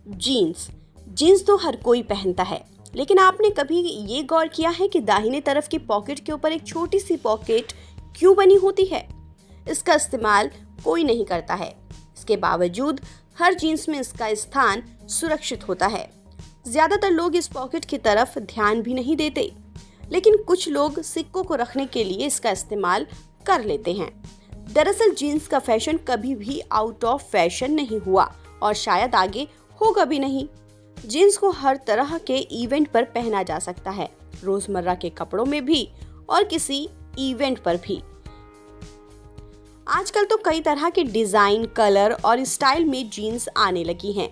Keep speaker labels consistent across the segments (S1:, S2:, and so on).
S1: Jeans jeans तो हर कोई पहनता है, लेकिन आपने कभी ये गौर किया है कि दाहिने तरफ की पॉकेट के ऊपर एक छोटी सी पॉकेट क्यों बनी होती है? इसका इस्तेमाल कोई नहीं करता है। इसके बावजूद हर जीन्स में इसका स्थान सुरक्षित होता है। ज़्यादातर लोग इस पॉकेट की तरफ ध्यान भी नहीं देते, लेकिन कुछ लोग सिक्कों को रखने के लिए इसका इस्तेमाल कर लेते हैं। दरअसल जीन्स का फैशन कभी भी आउट ऑफ फैशन नहीं हुआ और शायद आगे होगा भी नहीं। जीन्स को हर तरह के इवेंट पर पहना जा सकता है, रोजमर्रा के कपड़ों में भी और किसी इवेंट पर भी। आजकल तो कई तरह के डिजाइन, कलर और स्टाइल में जीन्स आने लगी हैं।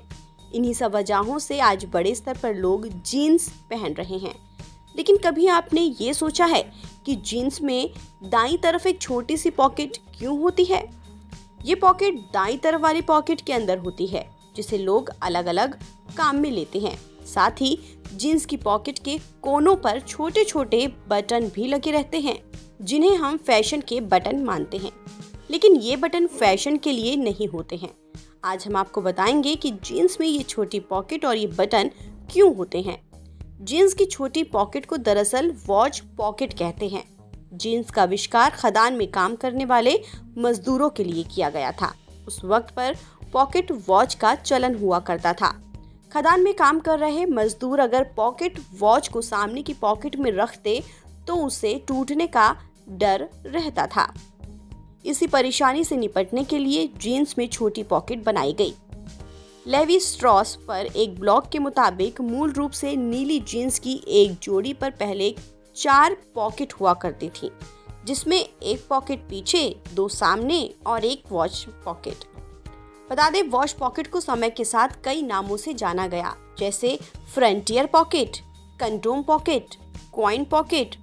S1: इन्हीं सब वजहों से आज बड़े स्तर पर लोग जीन्स पहन रहे हैं। लेकिन कभी आपने ये सोचा है कि जीन्स में दाईं तरफ एक छोटी सी पॉकेट क्यों होती है? ये पॉकेट दाईं तरफ वाली पॉकेट के अंदर होती है, जिसे लोग अलग अलग काम में लेते हैं। साथ ही जीन्स की पॉकेट के कोनों पर छोटे छोटे बटन भी लगे रहते हैं, जिन्हें हम फैशन के बटन मानते हैं। लेकिन ये बटन फैशन के लिए नहीं होते हैं। आज हम आपको बताएंगे कि जीन्स में ये छोटी पॉकेट और ये बटन क्यों होते हैं। जीन्स की छोटी पॉकेट को दरअसल वॉच पॉकेट कहते हैं। जीन्स का आविष्कार खदान में काम करने वाले मजदूरों के लिए किया गया था। उस वक्त पर पॉकेट वॉच का चलन हुआ करता था। खदान में काम कर रहे मजदूर अगर पॉकेट वॉच को सामने की पॉकेट में रखते तो उसे टूटने का डर रहता था। इसी परेशानी से निपटने के लिए जीन्स में छोटी पॉकेट बनाई गई। लेवी स्ट्रॉस पर एक ब्लॉग के मुताबिक मूल रूप से नीली जीन्स की एक जोड़ी पर पहले 4 पॉकेट हुआ करती थी, जिसमें एक पॉकेट पीछे, 2 सामने और एक वॉच पॉकेट। बता दें, वॉच पॉकेट को समय के साथ कई नामों से जाना गया, जैसे frontier pocket, condom pocket, coin pocket,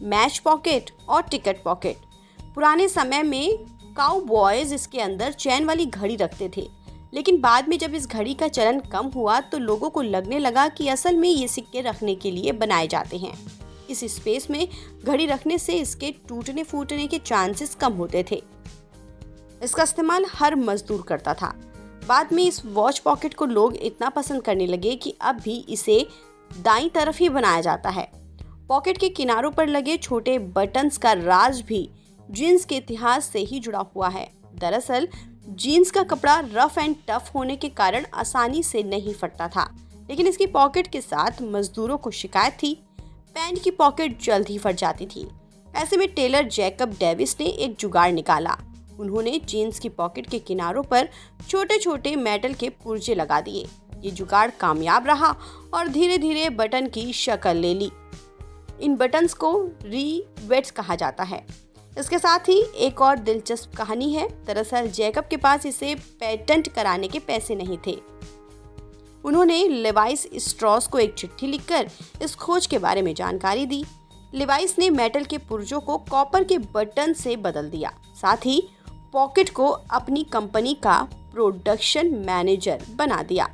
S1: match pocket और टिकट पॉकेट। पुराने समय में काउबॉयज इसके अंदर चैन वाली घड़ी रखते थे, लेकिन बाद में जब इस घड़ी का चलन कम हुआ तो लोगों को लगने लगा कि असल में ये सिक्के रखने के लिए बनाए जाते हैं। इस स्पेस में घड़ी रखने से इसके टूटने फूटने के चांसेस कम होते थे। इसका इस्तेमाल हर मजदूर करता था। बाद में इस वॉच पॉकेट को लोग इतना पसंद करने लगे कि अब भी इसे दाईं तरफ ही बनाया जाता है। पॉकेट के किनारों पर लगे छोटे बटन्स का राज भी जीन्स के इतिहास से ही जुड़ा हुआ है। दरअसल जीन्स का कपड़ा रफ एंड टफ होने के कारण आसानी से नहीं फटता था, लेकिन इसकी पॉकेट के साथ मजदूरों को शिकायत थी, पैंट की पॉकेट जल्द ही फट जाती थी। ऐसे में टेलर जैकब डेविस ने एक जुगाड़ निकाला। उन्होंने जीन्स की पॉकेट के किनारों पर छोटे छोटे मेटल के पुर्जे लगा दिए। ये जुगाड़ कामयाब रहा और धीरे धीरे बटन की शक्ल ले ली। इन बटन्स को रिवेट्स कहा जाता है। इसके साथ ही एक और दिलचस्प कहानी है। दरअसल जैकब के पास इसे पेटेंट कराने के पैसे नहीं थे। उन्होंने लेवाइस स्ट्रॉस को एक चिट्ठी लिखकर इस खोज के बारे में जानकारी दी। लेवाइस ने मेटल के पुर्जों को कॉपर के बटन से बदल दिया। साथ ही पॉकेट को अपनी कंपनी का प्रोडक्शन मैनेजर बना दिया।